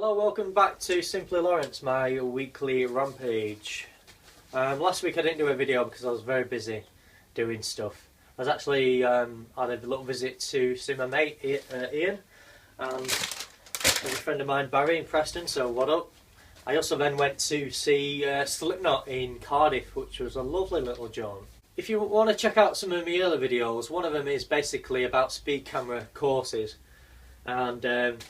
Hello, welcome back to Simply Lawrence, my weekly rampage. Last week I didn't do a video because I was very busy doing stuff. I was actually had a little visit to see my mate Ian and a friend of mine Barry in Preston, so what up. I also then went to see Slipknot in Cardiff, which was a lovely little jaunt. If you want to check out some of my earlier videos, one of them is basically about speed camera courses. And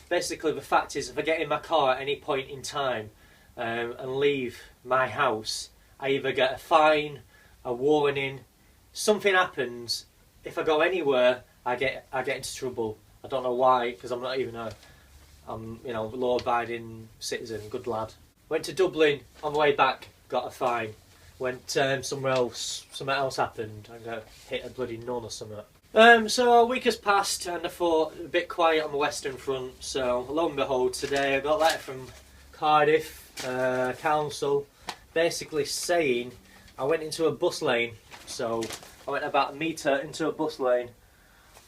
basically the fact is, if I get in my car at any point in time and leave my house, I either get a fine, a warning, something happens. If I go anywhere, I get into trouble. I don't know why, because I'm not even a law-abiding citizen, good lad. Went to Dublin, on the way back, got a fine. Went somewhere else, something else happened. I got hit a bloody nun or something. So a week has passed and I thought a bit quiet on the Western Front, so lo and behold today I got a letter from Cardiff Council basically saying I went into a bus lane, so I went about a metre into a bus lane,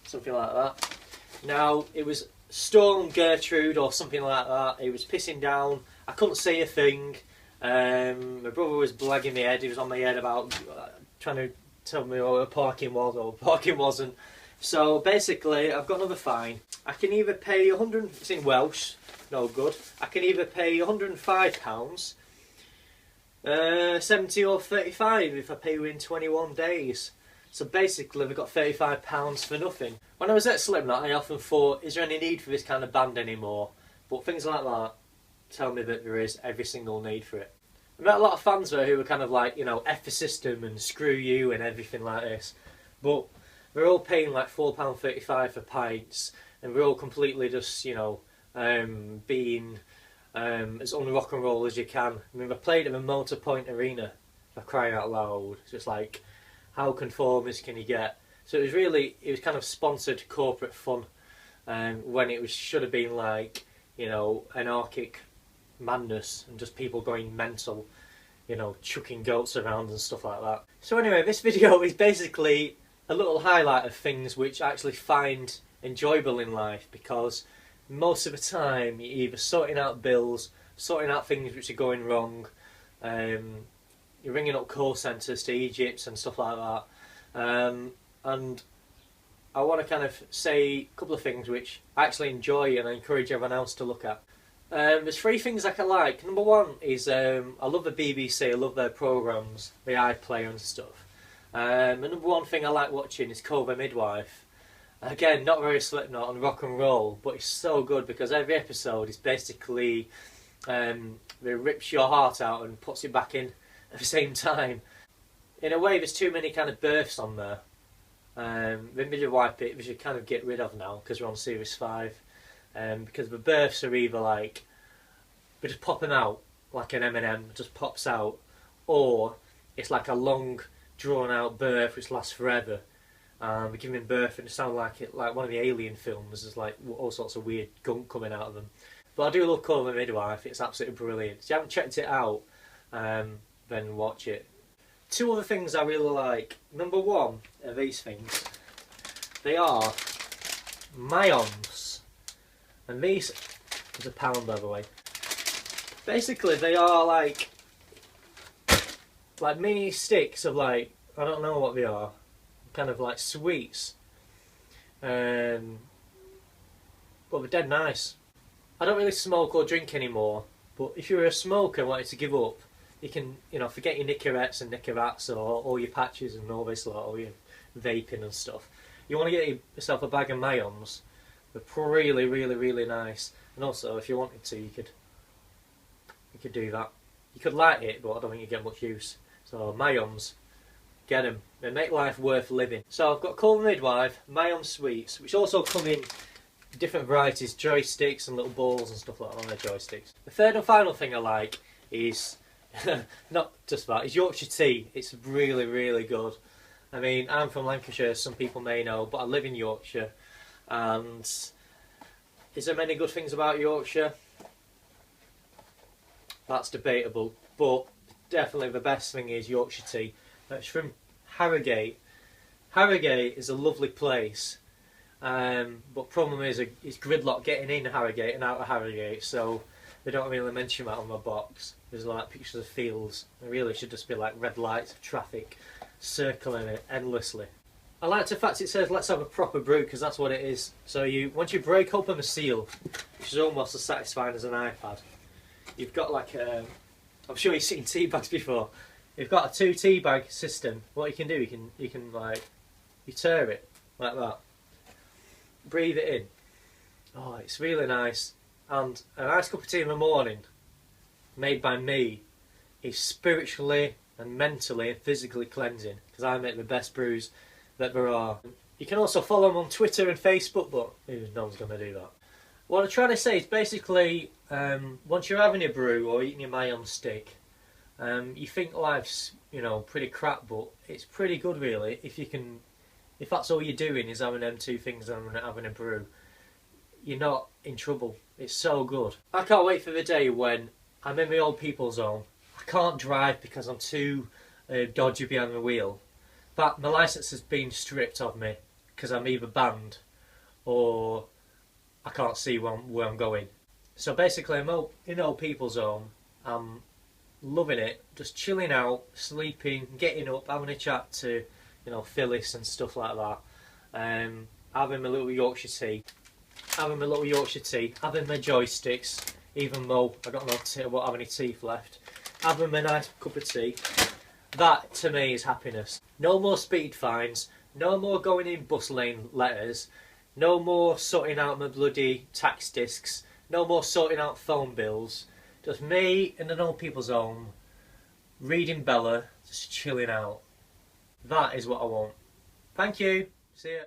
something like that. Now it was Storm Gertrude or something like that, it was pissing down, I couldn't see a thing, my brother was blagging my head, he was on my head about trying to tell me what parking was or parking wasn't. So basically I've got another fine. I can either pay 100, it's in Welsh, no good. I can either pay £105, 70 or 35 if I pay within 21 days. So basically we've got £35 for nothing. When I was at Slipknot I often thought, is there any need for this kind of band anymore? But things like that tell me that there is every single need for it. I met a lot of fans there who were kind of like, you know, F the system and screw you and everything like this. But we're all paying like £4.35 for pints and we're all completely just, you know, being as un-rock and roll as you can. I mean, I played at the Motor Point Arena, for crying out loud. It's just like, how conformist can you get? So it was kind of sponsored corporate fun when it should have been like, you know, anarchic madness and just people going mental, you know, chucking goats around and stuff like that. So anyway, this video is basically a little highlight of things which I actually find enjoyable in life, because most of the time you're either sorting out bills, sorting out things which are going wrong, you're ringing up call centres to Egypt and stuff like that, and I want to kind of say a couple of things which I actually enjoy and I encourage everyone else to look at. There's three things I can like. Number one is I love the BBC, I love their programmes, the iPlayer and stuff. And number one thing I like watching is Call the Midwife. Again, not very Slipknot and rock and roll, but it's so good because every episode is basically it rips your heart out and puts it back in at the same time. In a way, there's too many kind of births on there. The midwife bit we should kind of get rid of now because we're on series 5. Because the births are either like we're just popping out like an M&M just pops out, or it's like a long drawn out birth which lasts forever. We're giving birth and it sounds like it like one of the Alien films. There's like all sorts of weird gunk coming out of them. But I do love Call the Midwife. It's absolutely brilliant. If you haven't checked it out, then watch it. Two other things I really like. Number one are these things. They are Mayons. And these is £1 by the way. Basically they are like mini sticks of like, I don't know what they are, kind of like sweets. But they're dead nice. I don't really smoke or drink anymore, but if you're a smoker and wanted to give up, you can, you know, forget your Nicorettes and Nicorats or all your patches and all this lot, all your vaping and stuff. You want to get yourself a bag of Mayons. They're really, really, really nice. And also, if you wanted to, you could do that. You could light it, but I don't think you get much use. So Mayons, get them. They make life worth living. So I've got Call the Midwife, Mayon sweets, which also come in different varieties, joysticks and little balls and stuff like that on their joysticks. The third and final thing I like is not just that, is Yorkshire tea. It's really, really good. I mean, I'm from Lancashire, some people may know, but I live in Yorkshire. And is there many good things about Yorkshire? That's debatable, but definitely the best thing is Yorkshire tea. It's from Harrogate. Harrogate is a lovely place, but problem is it's gridlock getting in Harrogate and out of Harrogate. So They don't really mention that on my box. There's like pictures of fields. There really should just be like red lights of traffic circling it endlessly. I like the fact it says let's have a proper brew, because that's what it is. So once you break open the seal, which is almost as satisfying as an iPad, you've got like a, I'm sure you've seen tea bags before. You've got a 2 tea bag system. What you can do, you can like, you tear it like that, breathe it in. Oh, it's really nice. And a nice cup of tea in the morning, made by me, is spiritually and mentally and physically cleansing, because I make the best brews that there are. You can also follow them on Twitter and Facebook, but no one's going to do that. What I'm trying to say is basically, once you're having a brew or eating your mayo on stick, you think life's, pretty crap, but it's pretty good really if that's all you're doing is having them 2 things and having a brew. You're not in trouble. It's so good. I can't wait for the day when I'm in my old people's home. I can't drive because I'm too dodgy behind the wheel. But my licence has been stripped of me because I'm either banned or I can't see where I'm going. So basically I'm in old people's home. I'm loving it, just chilling out, sleeping, getting up, having a chat to, Phyllis and stuff like that. Having my little Yorkshire tea. Having my joysticks, even though I don't know I won't have any teeth left. Having my nice cup of tea. That to me is happiness. No more speed fines, no more going in bus lane letters, no more sorting out my bloody tax discs, no more sorting out phone bills. Just me in an old people's home, reading Bella, just chilling out. That is what I want. Thank you. See ya.